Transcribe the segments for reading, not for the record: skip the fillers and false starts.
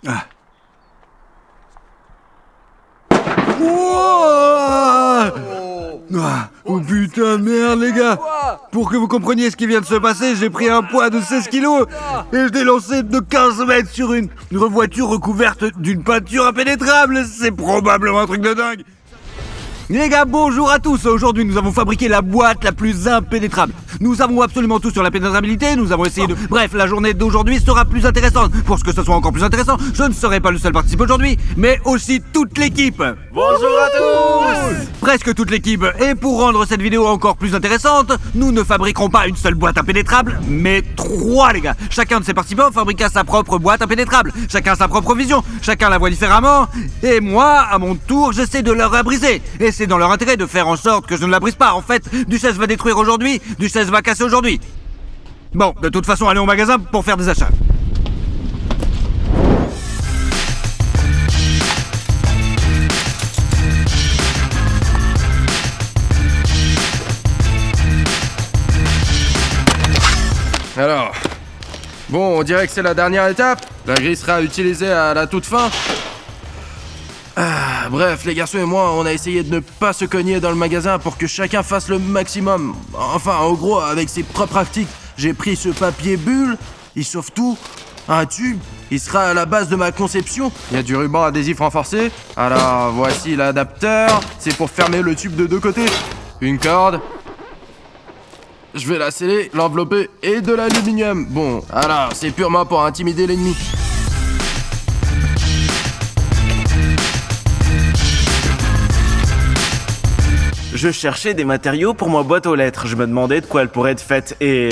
Ah. Oh putain de merde les gars. Pour que vous compreniez ce qui vient de se passer, j'ai pris un poids de 16 kilos et je l'ai lancé de 15 mètres sur une voiture recouverte d'une peinture impénétrable. C'est probablement un truc de dingue. Les gars, bonjour à tous. Aujourd'hui, nous avons fabriqué la boîte la plus impénétrable. Nous savons absolument tout sur la pénétrabilité, nous avons essayé de... Bref, la journée d'aujourd'hui sera plus intéressante. Pour que ce soit encore plus intéressant, je ne serai pas le seul participant aujourd'hui, mais aussi toute l'équipe. Bonjour à tous. Presque toute l'équipe. Et pour rendre cette vidéo encore plus intéressante, nous ne fabriquerons pas une seule boîte impénétrable, mais 3 les gars. Chacun de ces participants fabriquera sa propre boîte impénétrable. Chacun sa propre vision, chacun la voit différemment. Et moi, à mon tour, j'essaie de la briser. Et c'est dans leur intérêt de faire en sorte que je ne la brise pas. En fait, Duchesse va détruire aujourd'hui, Duchesse va casser aujourd'hui. Bon, de toute façon, allez au magasin pour faire des achats. Alors, bon, on dirait que c'est la dernière étape. La grille sera utilisée à la toute fin. Bref, les garçons et moi, on a essayé de ne pas se cogner dans le magasin pour que chacun fasse le maximum. Enfin, en gros, avec ses propres pratiques, j'ai pris ce papier bulle, il sauve tout, un tube, il sera à la base de ma conception. Il y a du ruban adhésif renforcé. Alors, voici l'adapteur, c'est pour fermer le tube de 2 côtés. Une corde. Je vais la sceller, l'envelopper et de l'aluminium. Bon, alors, c'est purement pour intimider l'ennemi. Je cherchais des matériaux pour ma boîte aux lettres. Je me demandais de quoi elle pourrait être faite et...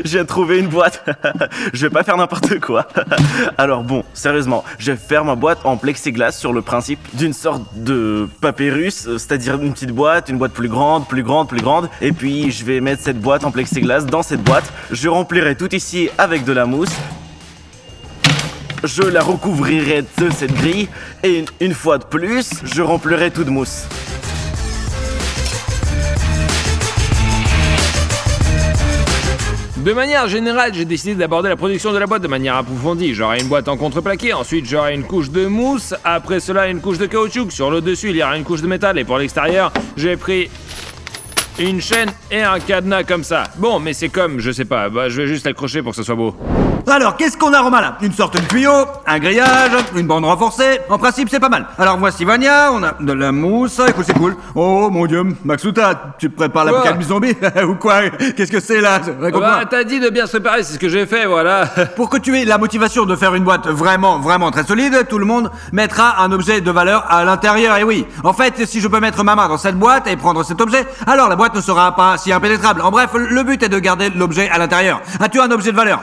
j'ai trouvé une boîte. Je vais pas faire n'importe quoi. Alors bon, sérieusement, je vais faire ma boîte en plexiglas sur le principe d'une sorte de papyrus, c'est-à-dire une petite boîte, une boîte plus grande. Et puis je vais mettre cette boîte en plexiglas dans cette boîte. Je remplirai tout ici avec de la mousse. Je la recouvrirai de cette grille et une fois de plus, je remplirai tout de mousse. De manière générale, j'ai décidé d'aborder la production de la boîte de manière approfondie. J'aurai une boîte en contreplaqué, ensuite j'aurai une couche de mousse, après cela une couche de caoutchouc. Sur le dessus, il y aura une couche de métal et pour l'extérieur, j'ai pris une chaîne et un cadenas comme ça. Bon, mais c'est comme, je sais pas, je vais juste l'accrocher pour que ce soit beau. Alors, qu'est-ce qu'on a, Romain, là? Une sorte de tuyau, un grillage, une bande renforcée. En principe, c'est pas mal. Alors, voici Vania, on a de la mousse. Écoute, c'est cool. Oh, mon Dieu, Maxouta, tu te prépares l'apocalypse zombie ou quoi? Qu'est-ce que c'est, là? Raconte-moi. Bah, t'as dit de bien se préparer, c'est ce que j'ai fait, voilà. Pour que tu aies la motivation de faire une boîte vraiment très solide, tout le monde mettra un objet de valeur à l'intérieur. Et oui, en fait, si je peux mettre ma main dans cette boîte et prendre cet objet, alors la boîte ne sera pas si impénétrable. En bref, le but est de garder l'objet à l'intérieur. As-tu un objet de valeur?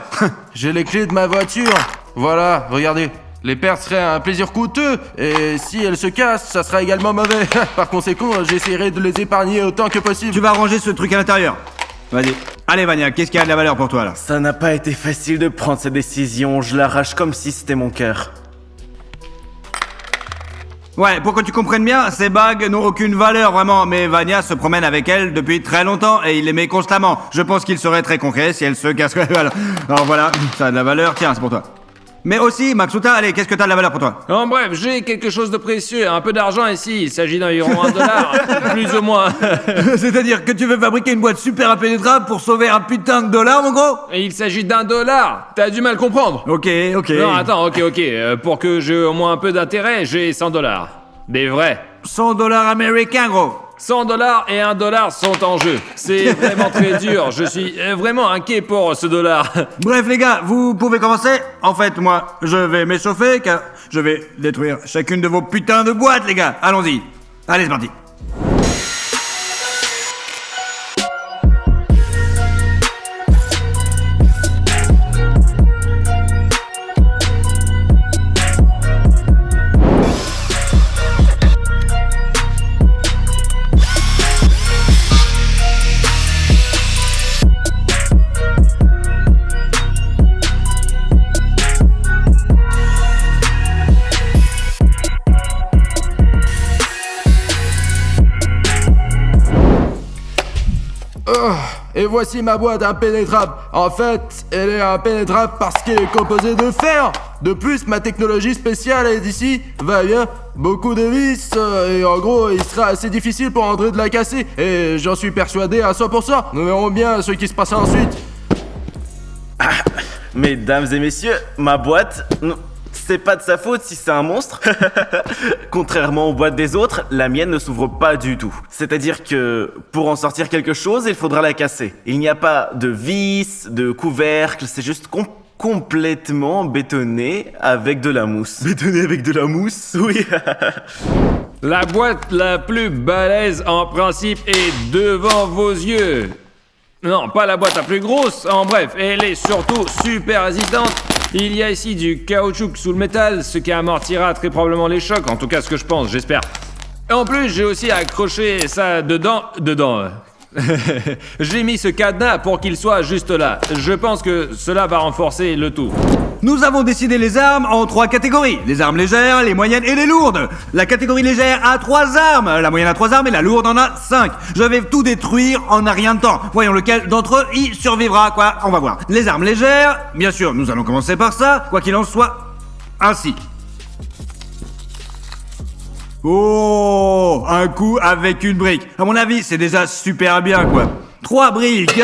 J'ai les clés de ma voiture. Voilà, regardez. Les pertes seraient un plaisir coûteux, et si elles se cassent, ça sera également mauvais. Par conséquent, j'essaierai de les épargner autant que possible. Tu vas ranger ce truc à l'intérieur. Vas-y. Allez, Vania, qu'est-ce qui a de la valeur pour toi, là? Ça n'a pas été facile de prendre cette décision, je l'arrache comme si c'était mon cœur. Ouais, pour que tu comprennes bien, ces bagues n'ont aucune valeur vraiment, mais Vania se promène avec elles depuis très longtemps et il les met constamment. Je pense qu'il serait très concret si elles se casseraient. Alors voilà, ça a de la valeur, tiens, c'est pour toi. Mais aussi, Maxouta, allez, qu'est-ce que t'as de la valeur pour toi? En bref, j'ai quelque chose de précieux, un peu d'argent ici, il s'agit d'environ $1, plus ou moins. C'est-à-dire que tu veux fabriquer une boîte super impénétrable pour sauver un putain de dollar, mon gros? Et il s'agit $1, t'as du mal comprendre. Ok. Non, attends, ok, pour que j'ai au moins un peu d'intérêt, j'ai $100. Des vrais. $100 américains, gros. $100 et $1 sont en jeu. C'est vraiment très dur. Je suis vraiment inquiet pour ce dollar. Bref, les gars, vous pouvez commencer. En fait, moi, je vais m'échauffer car je vais détruire chacune de vos putains de boîtes, les gars. Allons-y. Allez, c'est parti. et voici ma boîte impénétrable. En fait, elle est impénétrable parce qu'elle est composée de fer. De plus, ma technologie spéciale est ici, va-et-vient, beaucoup de vis, et en gros, il sera assez difficile pour André de la casser. Et j'en suis persuadé à 100%. Nous verrons bien ce qui se passera ensuite. Mesdames et messieurs, ma boîte, c'est pas de sa faute si c'est un monstre. Contrairement aux boîtes des autres, la mienne ne s'ouvre pas du tout. C'est-à-dire que pour en sortir quelque chose, il faudra la casser. Il n'y a pas de vis, de couvercle, c'est juste complètement bétonné avec de la mousse. Bétonné avec de la mousse? Oui. La boîte la plus balèze en principe est devant vos yeux. Non, pas la boîte la plus grosse, en bref, elle est surtout super hésitante. Il y a ici du caoutchouc sous le métal, ce qui amortira très probablement les chocs, en tout cas ce que je pense, j'espère. En plus, j'ai aussi accroché ça dedans. J'ai mis ce cadenas pour qu'il soit juste là. Je pense que cela va renforcer le tout. Nous avons décidé les armes en 3 catégories. Les armes légères, les moyennes et les lourdes. La catégorie légère a 3 armes, la moyenne a 3 armes et la lourde en a 5. Je vais tout détruire en un rien de temps. Voyons lequel d'entre eux y survivra, quoi. On va voir. Les armes légères, bien sûr, nous allons commencer par ça, quoi qu'il en soit, ainsi. Oh, un coup avec une brique. À mon avis, c'est déjà super bien, quoi. 3 briques.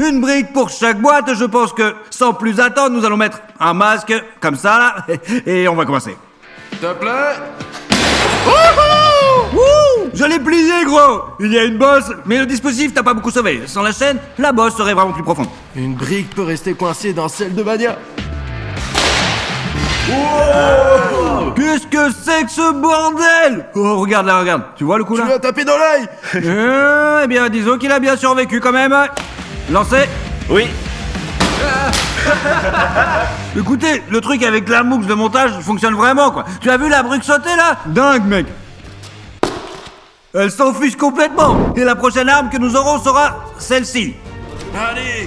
Une brique pour chaque boîte. Je pense que, sans plus attendre, nous allons mettre un masque, comme ça, là, et on va commencer. S'il te plaît. Wouh! Je l'ai plié, gros! Il y a une bosse, mais le dispositif t'a pas beaucoup sauvé. Sans la chaîne, la bosse serait vraiment plus profonde. Une brique peut rester coincée dans celle de Vania. Qu'est-ce que c'est que ce bordel? Oh, regarde là, regarde. Tu vois le coup Tu là? lui as tapé dans l'œil. Eh bien, disons qu'il a bien survécu quand même. Lancez. Oui. Écoutez, le truc avec la mousse de montage fonctionne vraiment, quoi. Tu as vu la brique sauter là? Dingue, mec. Elle s'enfuit complètement. Et la prochaine arme que nous aurons sera celle-ci. Allez.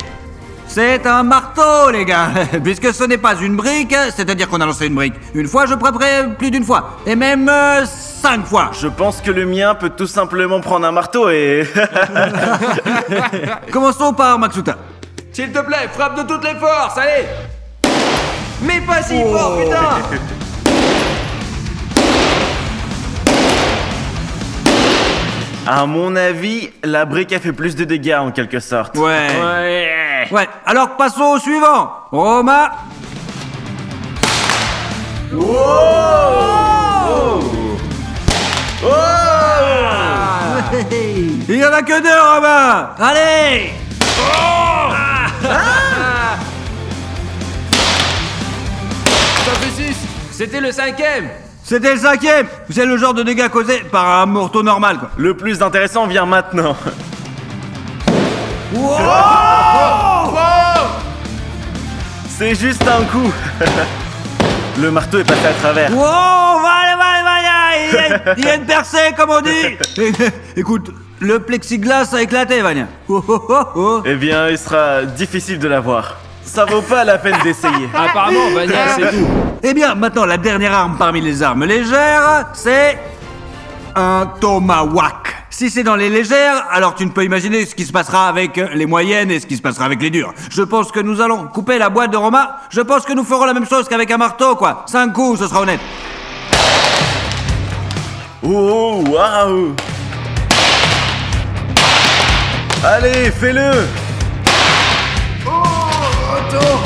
C'est un marteau, les gars. Puisque ce n'est pas une brique, c'est-à-dire qu'on a lancé une brique une fois, je préparais plus d'une fois. Et même 5 fois. Je pense que le mien peut tout simplement prendre un marteau et... Commençons par Matsuta. S'il te plaît, frappe de toutes les forces, allez! Mais pas si fort, putain! À mon avis, la brique a fait plus de dégâts en quelque sorte. Ouais, alors passons au suivant. Roma. Il y en a que 2, Roma. Allez. Ça fait 6. C'était le 5e! C'était le 5e. C'est le genre de dégâts causés par un morteau normal, quoi. Le plus intéressant vient maintenant. C'est juste un coup. Le marteau est passé à travers. Wow, il y a une percée, comme on dit. Écoute, le plexiglas a éclaté, Vania. Eh bien, il sera difficile de l'avoir. Ça vaut pas la peine d'essayer. Apparemment, Vania, c'est tout. Eh bien, maintenant, la dernière arme parmi les armes légères, c'est un tomahawk. Si c'est dans les légères, alors tu ne peux imaginer ce qui se passera avec les moyennes et ce qui se passera avec les dures. Je pense que nous allons couper la boîte de Roma. Je pense que nous ferons la même chose qu'avec un marteau, quoi. 5 coups, ce sera honnête. Oh, waouh! Allez, fais-le! Attends.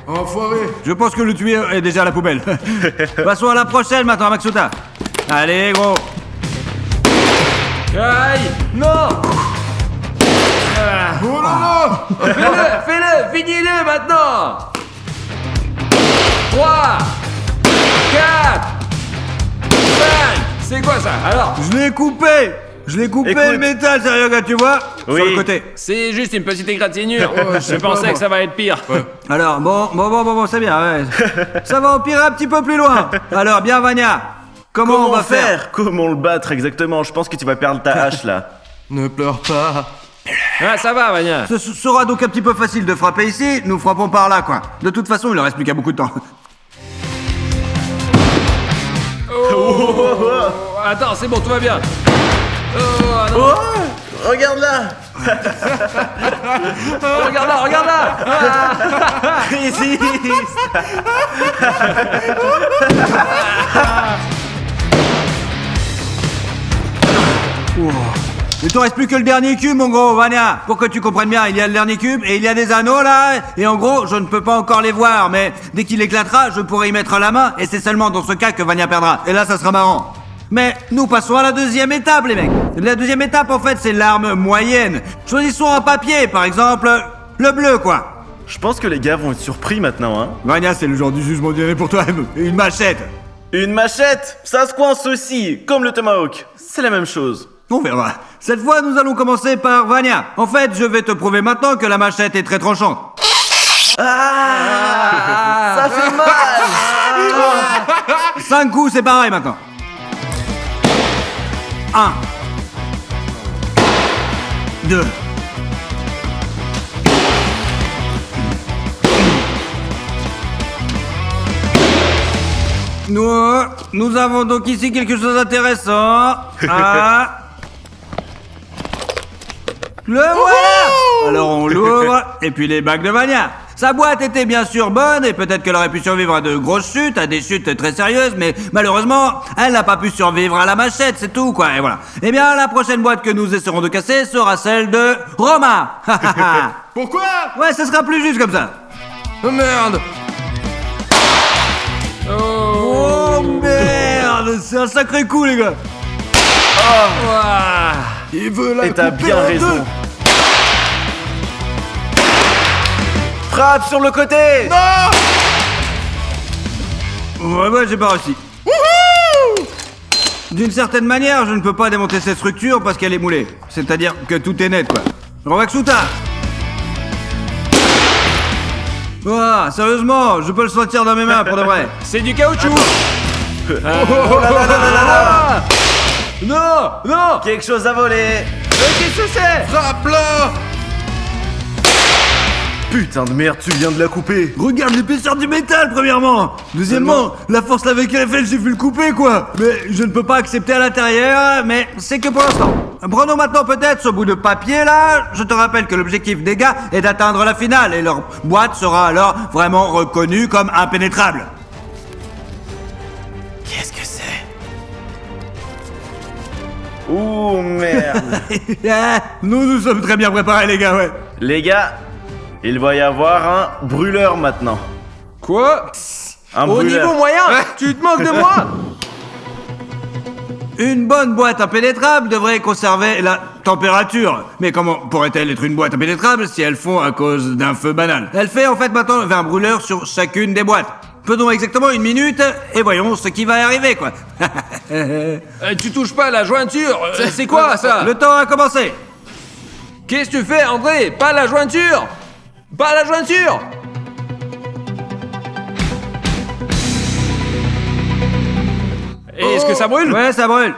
Enfoiré. Je pense que le tuyau est déjà à la poubelle. Passons à la prochaine maintenant, Matsuta. Allez, gros. Aïe! Non! Oh là là. Fais-le! Finis-le maintenant! 3, 4, 5. C'est quoi ça? Alors? Je l'ai coupé. Écoute. Le métal, sérieux, gars, tu vois? Oui. Sur le côté. C'est juste une petite égratignure. Ouais, Je pensais que ça va être pire. Alors, bon, c'est bien, ouais. Ça va empirer un petit peu plus loin. Alors, bien, Vania. Comment on va faire? Comment le battre exactement? Je pense que tu vas perdre ta hache là. Ne pleure pas. Ah, ça va, Vania. Ce sera donc un petit peu facile de frapper ici, nous frappons par là, quoi. De toute façon, il ne reste plus qu'à beaucoup de temps. Attends, c'est bon, tout va bien. Oh, ah non. Regarde là. Regarde là, regarde là. Résiste. Il te reste plus que le dernier cube, mon gros, Vania. Pour que tu comprennes bien, il y a le dernier cube et il y a des anneaux là. Et en gros, je ne peux pas encore les voir, mais dès qu'il éclatera, je pourrai y mettre la main. Et c'est seulement dans ce cas que Vania perdra. Et là, ça sera marrant. Mais nous passons à la deuxième étape, les mecs. La deuxième étape, en fait, c'est l'arme moyenne. Choisissons un papier, par exemple, le bleu, quoi. Je pense que les gars vont être surpris maintenant, hein. Vania, c'est le genre du jugement dernier pour toi. Une machette. Une machette, ça se coince aussi, comme le tomahawk. C'est la même chose. On verra. Cette fois, nous allons commencer par Vania. En fait, je vais te prouver maintenant que la machette est très tranchante. Ça fait mal. 5 coups, c'est pareil maintenant. 1 2 Nous avons donc ici quelque chose d'intéressant. Ah. Le voilà. Alors on l'ouvre, et puis les bagues de Vania. Sa boîte était bien sûr bonne, et peut-être qu'elle aurait pu survivre à de grosses chutes, à des chutes très sérieuses, mais malheureusement, elle n'a pas pu survivre à la machette, c'est tout, quoi, et voilà. Eh bien, la prochaine boîte que nous essaierons de casser sera celle de Roma. Pourquoi? Ouais, ce sera plus juste comme ça. Oh merde! Oh merde, c'est un sacré coup, les gars. Il veut la Et t'as couper bien en deux. raison. Frappe sur le côté. Ouais, j'ai pas réussi. D'une certaine manière, je ne peux pas démonter cette structure parce qu'elle est moulée. C'est-à-dire que tout est net, quoi. Rovaxuta. Ouah, sérieusement, je peux le sentir dans mes mains pour de vrai. C'est du caoutchouc. Non, non. Quelque chose à voler. Qu'est-ce que c'est? Frappe-la! Putain de merde, tu viens de la couper. Regarde l'épaisseur du métal, premièrement. Deuxièmement, la force avec laquelle j'ai vu le couper, quoi. Mais je ne peux pas accepter à l'intérieur, mais c'est que pour l'instant. Prenons maintenant peut-être ce bout de papier, là. Je te rappelle que l'objectif des gars est d'atteindre la finale, et leur boîte sera alors vraiment reconnue comme impénétrable. Qu'est-ce que c'est? Ouh merde. Nous sommes très bien préparés, les gars, ouais. Les gars, il va y avoir un brûleur maintenant. Quoi? Un Au brûleur. niveau moyen? Tu te moques de moi? Une bonne boîte impénétrable devrait conserver la température. Mais comment pourrait-elle être une boîte impénétrable si elle fond à cause d'un feu banal? Elle fait en fait maintenant un brûleur sur chacune des boîtes. Faisons exactement 1 minute et voyons ce qui va y arriver, quoi. Tu touches pas à la jointure. C'est quoi ça? Le temps a commencé. Qu'est-ce que tu fais, André? Pas la jointure! Pas la jointure! Et est-ce que ça brûle? Ouais, ça brûle.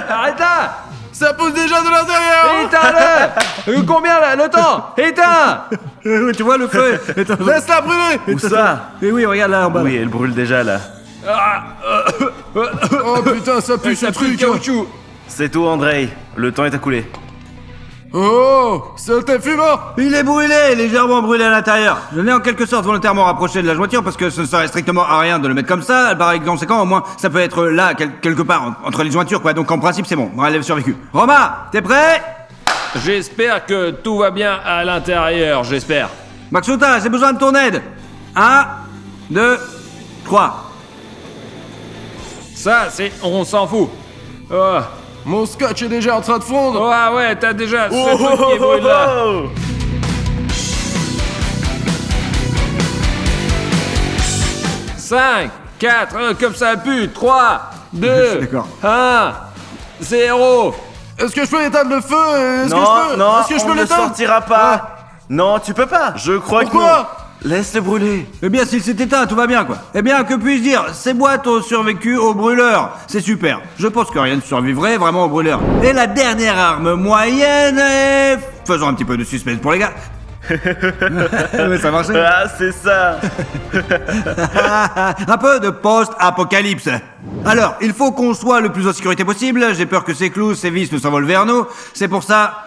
Arrête là! Ça pousse déjà de l'intérieur! Éteins-le! Combien là? Le temps! Éteins! Tu vois le feu. Laisse-la brûler! Où ça? Et oui, regarde là en bas. Oui, elle brûle déjà là. Oh putain, ça pue ce Ça pue le truc! caoutchouc! C'est tout, Andrei. Le temps est écoulé. Oh! Saleté fumant! Il est brûlé, légèrement brûlé à l'intérieur. Je l'ai en quelque sorte volontairement rapproché de la jointure parce que ce ne serait strictement à rien de le mettre comme ça. Par conséquent, au moins, ça peut être là, quelque part, entre les jointures, quoi. Donc en principe, c'est bon. Elle a survécu. Roma, t'es prêt? J'espère que tout va bien à l'intérieur, j'espère. Maxuta, j'ai besoin de ton aide. 1, 2, 3. Ça, c'est... on s'en fout. Oh. Mon scotch est déjà en train de fondre! Ah ouais, t'as déjà ce truc qui brûle là. oh. 5, 4, comme ça pue. 3, 2, D'accord. 1, 0. Est-ce que je peux éteindre le feu? Est-ce que Non, je peux? non, Est-ce que je on peux ne l'éteindre? sortira pas. Non, tu peux pas. Je crois Pourquoi? que non. Laisse-le brûler. Eh bien, s'il s'est éteint, tout va bien, quoi. Eh bien, que puis-je dire? Ces boîtes ont survécu au brûleur. C'est super. Je pense que rien ne survivrait vraiment au brûleur. Et la dernière arme moyenne est... Faisons un petit peu de suspense pour les gars. Ouais, ça marchait. Ah, c'est ça. Un peu de post-apocalypse. Alors, il faut qu'on soit le plus en sécurité possible. J'ai peur que ces clous, ces vis ne s'envolent vers nous. C'est pour ça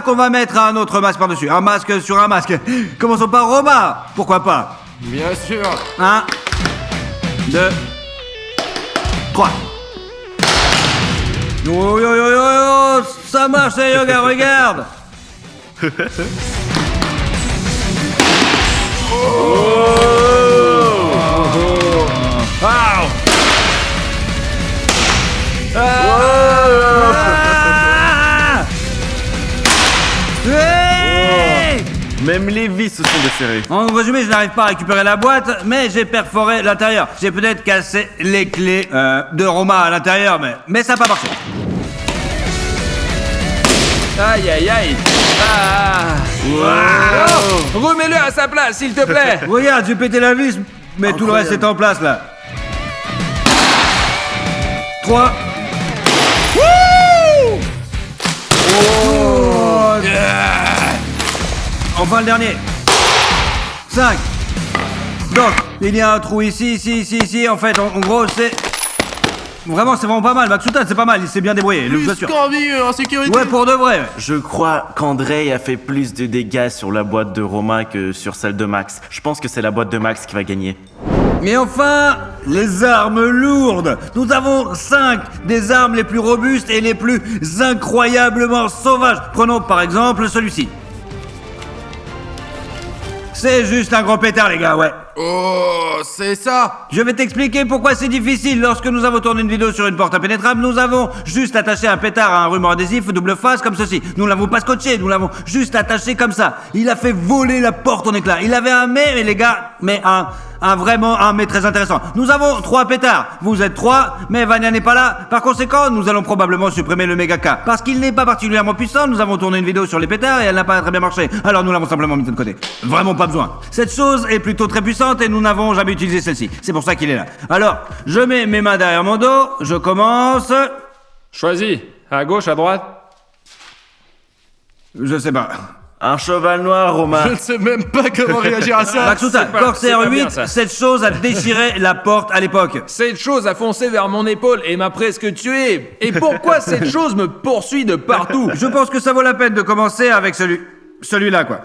qu'on va mettre un autre masque par-dessus. Un masque sur un masque. Commençons par Romain. Pourquoi pas? Bien sûr. 1, 2, 3. Yo yo yo yo yo, ça marche les yoga, regarde. Hey! Même les vis se sont desserrées. En résumé, je n'arrive pas à récupérer la boîte, mais j'ai perforé l'intérieur. J'ai peut-être cassé les clés de Roma à l'intérieur, mais ça n'a pas marché. Aïe aïe aïe. Ah. Oh, remets-le à sa place, s'il te plaît. Regarde, j'ai pété la vis, mais tout le reste est en place là. 3. Enfin le dernier. 5. Donc, il y a un trou ici. En fait, en gros, c'est... Vraiment, c'est vraiment pas mal. Maxoutan, c'est pas mal. Il s'est bien débrouillé, je vous Plus assure. qu'envie en sécurité. Ouais, pour de vrai. Ouais. Je crois qu'Andrei a fait plus de dégâts sur la boîte de Romain que sur celle de Max. Je pense que c'est la boîte de Max qui va gagner. Mais enfin, les armes lourdes. Nous avons 5 des armes les plus robustes et les plus incroyablement sauvages. Prenons par exemple celui-ci. C'est juste un gros pétard, les gars, ouais. Oh, c'est ça. Je vais t'expliquer pourquoi c'est difficile. Lorsque nous avons tourné une vidéo sur une porte impénétrable, nous avons juste attaché un pétard à un ruban adhésif double face comme ceci. Nous l'avons pas scotché, nous l'avons juste attaché comme ça. Il a fait voler la porte en éclats. Il avait un mais les gars, mais vraiment un mais très intéressant. Nous avons 3 pétards. Vous êtes 3, mais Vania n'est pas là. Par conséquent, nous allons probablement supprimer le méga K. Parce qu'il n'est pas particulièrement puissant, nous avons tourné une vidéo sur les pétards et elle n'a pas très bien marché. Alors nous l'avons simplement mis de côté. Vraiment pas besoin. Cette chose est plutôt très puissante et nous n'avons jamais utilisé celle-ci. C'est pour ça qu'il est là. Alors, je mets mes mains derrière mon dos, je commence... Choisis. À gauche, à droite. Je sais pas. Un cheval noir, Romain. Je ne sais même pas comment réagir à ça. Maxoutan, c'est pas Corsair bien, 8, ça. cette chose a déchiré la porte à l'époque. Cette chose a foncé vers mon épaule et m'a presque tué. Et pourquoi cette chose me poursuit de partout? Je pense que ça vaut la peine de commencer avec celui-là, quoi.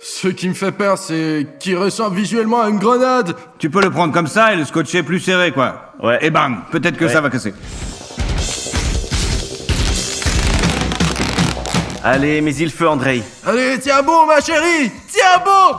Ce qui me fait peur, c'est qu'il ressemble visuellement à une grenade. Tu peux le prendre comme ça et le scotcher plus serré, quoi. Ouais. Et bang, peut-être que ça va casser. Allez, mais il feu, Andrei. Allez, tiens bon, ma chérie. Tiens bon.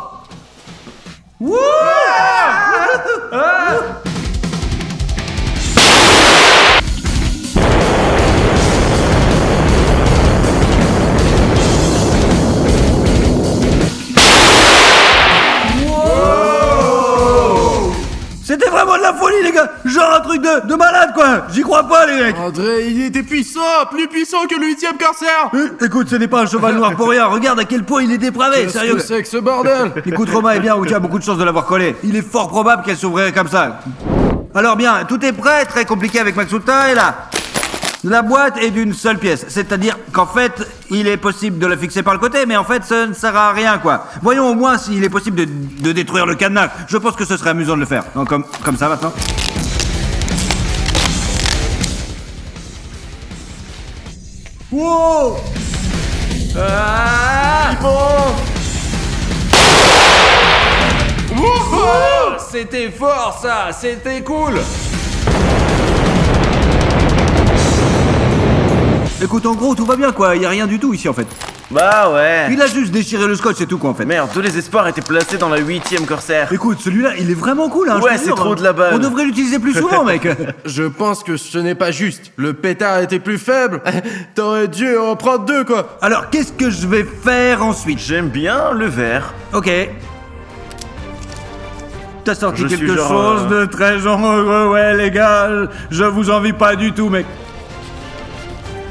C'était vraiment de la folie, les gars. Genre un truc de malade, quoi. J'y crois pas, les mecs. André, il était puissant, plus puissant que le 8ème Corsair. Écoute, ce n'est pas un cheval noir pour rien. Regarde à quel point il est dépravé, Qu'est-ce sérieux. que c'est que ce bordel? Écoute, Romain est bien où tu as beaucoup de chance de l'avoir collé. Il est fort probable qu'elle s'ouvrirait comme ça. Alors bien, tout est prêt, très compliqué avec Maxoutan, et là, la boîte est d'une seule pièce. C'est-à-dire qu'en fait, il est possible de la fixer par le côté, mais en fait, ça ne sert à rien, quoi. Voyons au moins s'il est possible de détruire le cadenas. Je pense que ce serait amusant de le faire. Donc, comme ça, maintenant. Wow! Ah, Wouhou! c'était fort ça, c'était cool. Écoute, en gros, tout va bien, quoi. Il y a rien du tout ici, en fait. Bah ouais. Il a juste déchiré le scotch, c'est tout, quoi, en fait. Merde, tous les espoirs étaient placés dans la 8ème Corsair. Écoute, celui-là, il est vraiment cool, hein. je Ouais, te c'est jure, trop hein. de la balle. On devrait l'utiliser plus souvent, mec. Je pense que ce n'est pas juste. Le pétard était plus faible. T'aurais dû en prendre 2, quoi. Alors, qu'est-ce que je vais faire ensuite? J'aime bien le vert. Ok. T'as sorti Je suis quelque genre, chose de très heureux, ouais, les gars. Je vous envie pas du tout, mec.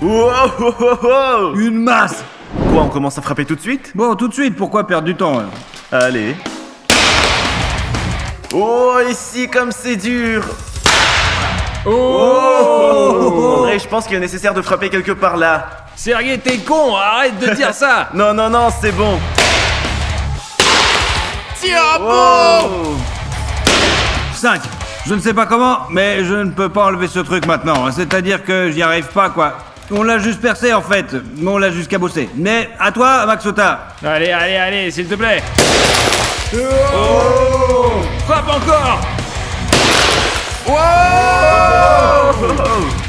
Wow, wow, wow, wow. Une masse. Quoi, on commence à frapper tout de suite? Bon, tout de suite, pourquoi perdre du temps, hein? Allez. Oh, ici, comme c'est dur. Oh, André, je pense qu'il est nécessaire de frapper quelque part là. Sergei, t'es con, arrête de dire ça. Non, non, non, c'est bon. tire à fond. 5. Je ne sais pas comment, mais je ne peux pas enlever ce truc maintenant. C'est-à-dire que j'y arrive pas, quoi. On l'a juste percé, en fait. On l'a juste cabossé. Mais à toi, Maxota. Allez, s'il te plaît. Oh, frappe encore. Wow.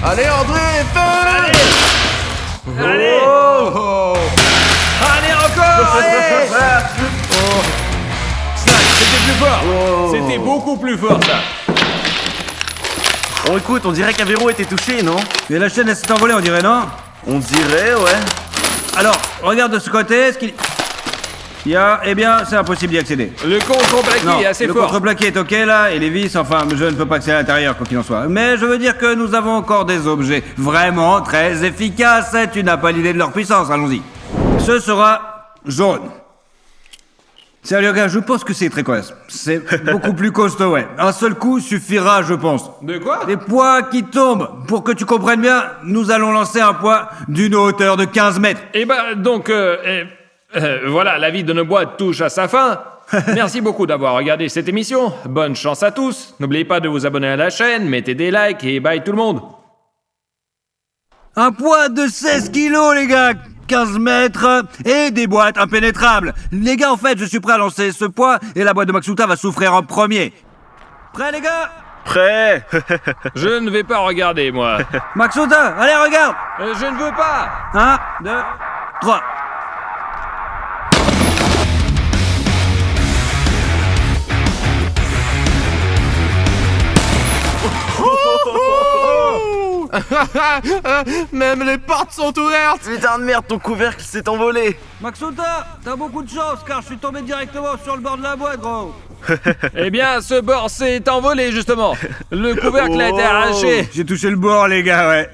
Allez, André, fais. Allez. Allez, encore. Allez. Ça, c'était plus fort. C'était beaucoup plus fort, ça. Oh, écoute, on dirait qu'Avero était touché, non? Et la chaîne, elle s'est envolée, on dirait, non? On dirait, ouais. Alors, regarde de ce côté, ce qu'il y a, eh bien, c'est impossible d'y accéder. Le contreplaqué est assez le fort. contreplaqué est ok là, et les vis, enfin, je ne peux pas accéder à l'intérieur, quoi qu'il en soit. Mais je veux dire que nous avons encore des objets vraiment très efficaces. Tu n'as pas l'idée de leur puissance, allons-y. Ce sera jaune. Sérieux gars, je pense que c'est très costaud. C'est beaucoup plus costaud, ouais. Un seul coup suffira, je pense. De quoi? Des poids qui tombent. Pour que tu comprennes bien, nous allons lancer un poids d'une hauteur de 15 mètres. Eh ben, donc, voilà, la vie de nos boîtes touche à sa fin. Merci beaucoup d'avoir regardé cette émission. Bonne chance à tous. N'oubliez pas de vous abonner à la chaîne, mettez des likes et bye tout le monde. Un poids de 16 kilos, les gars, 15 mètres et des boîtes impénétrables. Les gars, en fait, je suis prêt à lancer ce poids et la boîte de Maxuta va souffrir en premier. Prêt, les gars? Prêt. Je ne vais pas regarder, moi. Maxuta, allez, regarde. Je ne veux pas. 1, 2, 3. Même les portes sont ouvertes. Putain de merde, ton couvercle s'est envolé. Maxuta, t'as beaucoup de chance car je suis tombé directement sur le bord de la boîte, gros. Eh bien, ce bord s'est envolé, justement. Le couvercle a été arraché. J'ai touché le bord, les gars, ouais.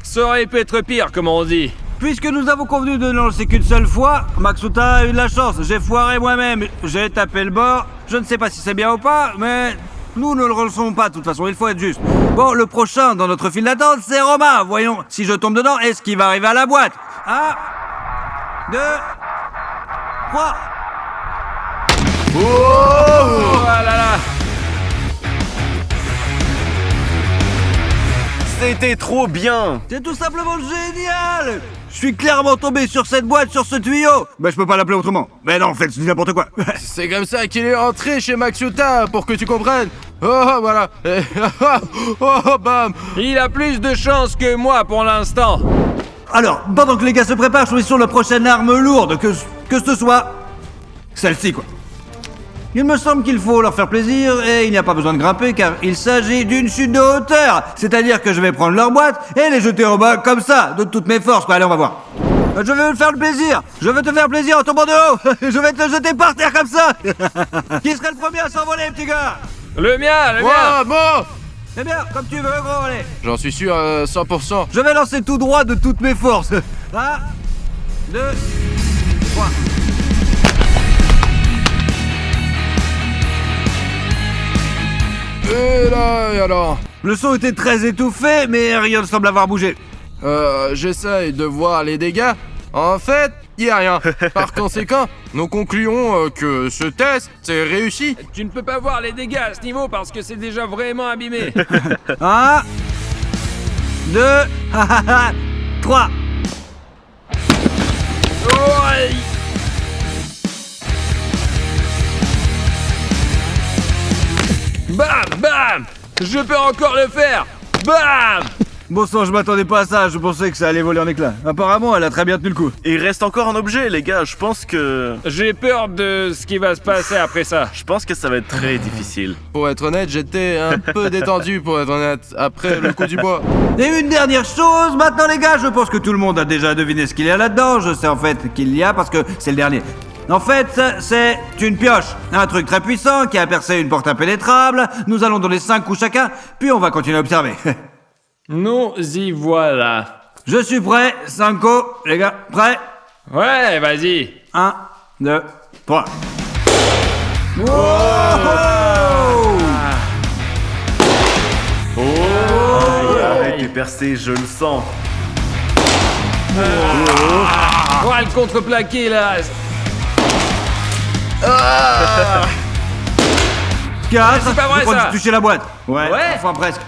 Ça aurait pu être pire, comme on dit. Puisque nous avons convenu de ne lancer qu'une seule fois, Maxuta a eu de la chance. J'ai foiré moi-même. J'ai tapé le bord. Je ne sais pas si c'est bien ou pas, mais nous ne le relançons pas, de toute façon, il faut être juste. Bon, le prochain dans notre file d'attente, c'est Romain. Voyons si je tombe dedans, est-ce qu'il va arriver à la boîte? 1, 2, 3. Oh là là. C'était trop bien. C'est tout simplement génial! Je suis clairement tombé sur cette boîte, sur ce tuyau! Bah, je peux pas l'appeler autrement. Mais non, en fait, c'est n'importe quoi. C'est comme ça qu'il est entré chez Maxuta, pour que tu comprennes. Oh, voilà. Oh, bam. Il a plus de chance que moi pour l'instant. Alors, pendant que les gars se préparent, choisissons la prochaine arme lourde, que ce soit celle-ci, quoi. Il me semble qu'il faut leur faire plaisir et il n'y a pas besoin de grimper car il s'agit d'une chute de hauteur. C'est-à-dire que je vais prendre leur boîte et les jeter en bas comme ça, de toutes mes forces, quoi. Allez, on va voir. Je vais me faire le plaisir. Je veux te faire plaisir en tombant de haut. Je vais te jeter par terre comme ça. Qui serait le premier à s'envoler, petit gars? Le mien. Ouais, bon. Eh bien, comme tu veux, gros, allez. J'en suis sûr à 100%. Je vais lancer tout droit de toutes mes forces. 1, 2, 3. Et là, et alors? Le son était très étouffé, mais rien ne semble avoir bougé. J'essaye de voir les dégâts. En fait, y a rien. Par conséquent, nous concluons que ce test c'est réussi. Tu ne peux pas voir les dégâts à ce niveau parce que c'est déjà vraiment abîmé. 1, 2, 3. Oh, aïe. Bam, bam. Je peux encore le faire. Bam. Bon sang, je m'attendais pas à ça, je pensais que ça allait voler en éclats. Apparemment, elle a très bien tenu le coup. Et il reste encore un objet, les gars. Je pense que J'ai peur de ce qui va se passer après ça. ça va être très difficile. Pour être honnête, j'étais un peu détendu pour être honnête, après le coup du bois. Et une dernière chose, maintenant les gars, je pense que tout le monde a déjà deviné ce qu'il y a là-dedans. Je sais en fait qu'il y a parce que c'est le dernier. En fait, c'est une pioche, un truc très puissant qui a percé une porte impénétrable. Nous allons donner 5 coups chacun, puis on va continuer à observer. Nous y voilà. Je suis prêt, 5 coups, les gars, prêts? Ouais, vas-y. 1, 2, 3. Wow! Arrête de percer, je le sens. Oh, le contreplaqué là. 4. c'est pas vrai, je crois ça. que tu touchais la boîte. Ouais, Ouais. enfin presque.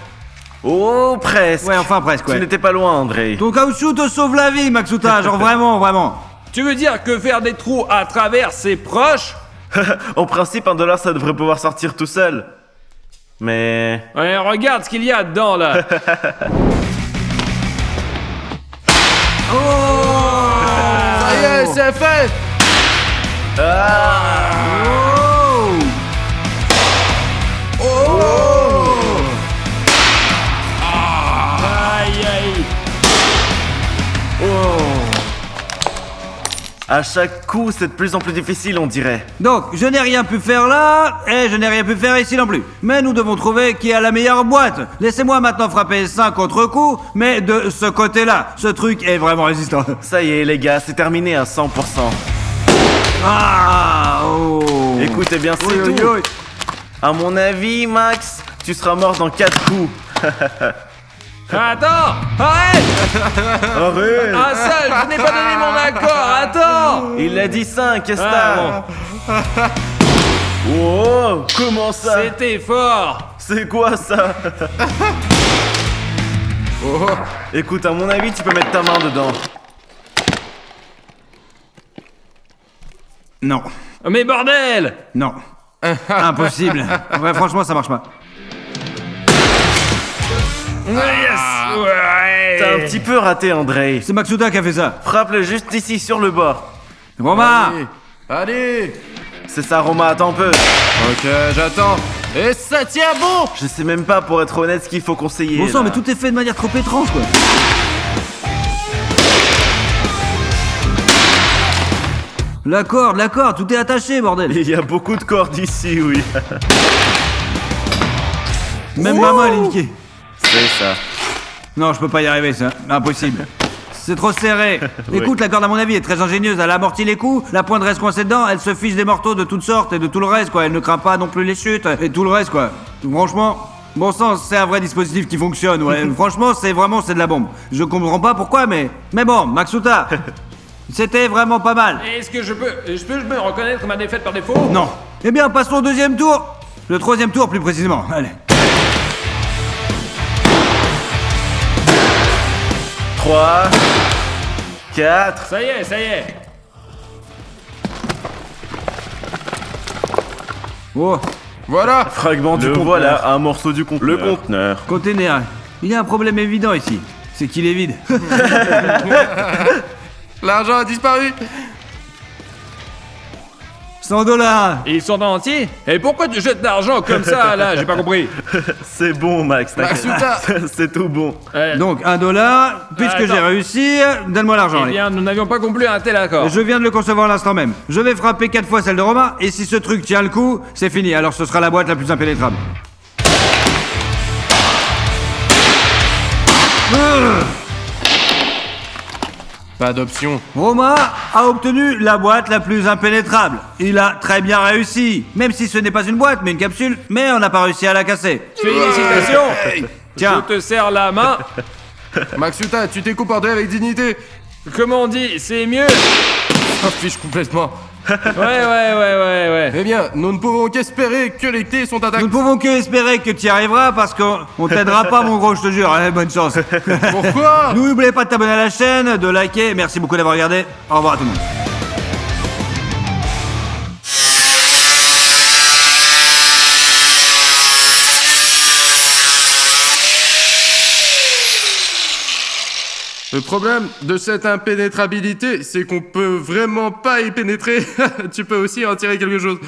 Oh, presque. Ouais, enfin presque, Tu ouais. n'étais pas loin, André. Ton caoutchouc te sauve la vie, Maxuta, genre vraiment, vraiment. Tu veux dire que faire des trous à travers c'est proche? En principe, $1 ça devrait pouvoir sortir tout seul. Mais... Ouais, regarde ce qu'il y a dedans là. Ça y est, c'est fait. Aïe aïe. À chaque coup, c'est de plus en plus difficile, on dirait. Donc, je n'ai rien pu faire là, et je n'ai rien pu faire ici non plus. Mais nous devons trouver qui a la meilleure boîte. Laissez-moi maintenant frapper 5 autres coups, mais de ce côté-là. Ce truc est vraiment résistant. Ça y est, les gars, c'est terminé à 100%. Ah, oh. Écoutez bien, c'est Oui, oui, tout. oui. À mon avis, Max, tu seras mort dans 4 coups. Attends, arrête. Arrête. Ah ça, je n'ai pas donné mon accord. Attends. Il a dit 5, qu'est-ce que Ah, t'as? Oh, comment ça? C'était fort. C'est quoi ça? Écoute, à mon avis, tu peux mettre ta main dedans. Non, Mais bordel. non. Impossible. Ouais, franchement, ça marche pas. Yes. Ouais. T'as un petit peu raté, André. C'est Maxuta qui a fait ça. Frappe-le juste ici, sur le bord. Romain, Allez. C'est ça, Roma, attends un peu. Ok, j'attends. Et ça tient bon. Je sais même pas, pour être honnête, ce qu'il faut conseiller. bon sang, là. mais tout est fait de manière trop étrange, quoi. La corde, tout est attaché, bordel. Il y a beaucoup de cordes ici, oui. Même maman, elle est niquée. C'est ça. Non, je peux pas y arriver, ça. Impossible. C'est trop serré. Écoute, la corde, à mon avis, est très ingénieuse. Elle amortit les coups, la pointe reste coincée dedans, elle se fiche des morceaux de toutes sortes et de tout le reste, quoi. Elle ne craint pas non plus les chutes et tout le reste, quoi. Franchement, bon sang, c'est un vrai dispositif qui fonctionne, ouais. Franchement, c'est de la bombe. Je comprends pas pourquoi, mais bon, Maxuta, c'était vraiment pas mal. Est-ce que je peux me reconnaître ma défaite par défaut? Non. Eh bien, passons au deuxième tour. Le troisième tour, plus précisément. Allez. 3, 4. Ça y est. Oh, Voilà. Fragment du conteneur. Voilà, un morceau du conteneur. Le conteneur. container. Il y a un problème évident ici. C'est qu'il est vide. L'argent a disparu. $100. Ils sont entiers? Et pourquoi tu jettes l'argent comme ça là? J'ai pas compris. C'est bon, Max. t'inquiète. Maxuta. C'est tout bon. Donc, $1. Puisque j'ai Attends. réussi, donne-moi l'argent. Eh allez. bien, nous n'avions pas conclu un tel accord. Je viens de le concevoir à l'instant même. Je vais frapper 4 fois celle de Romain, et si ce truc tient le coup, c'est fini. Alors ce sera la boîte la plus impénétrable. Pas d'option. Romain a obtenu la boîte la plus impénétrable. Il a très bien réussi. Même si ce n'est pas une boîte, mais une capsule, mais on n'a pas réussi à la casser. Félicitations. Tiens. Je te serre la main. Maxuta, tu t'es comporté avec dignité. Comme on dit, c'est mieux. Oh, fiche complètement. Ouais. Eh bien, nous ne pouvons qu'espérer que les clés sont intactes. Nous ne pouvons que espérer que tu y arriveras parce qu'on t'aidera pas, mon gros, je te jure. Allez, bonne chance. Pourquoi? N'oubliez pas de t'abonner à la chaîne, de liker. Merci beaucoup d'avoir regardé. Au revoir à tout le monde. Le problème de cette impénétrabilité, c'est qu'on peut vraiment pas y pénétrer. Tu peux aussi en tirer quelque chose.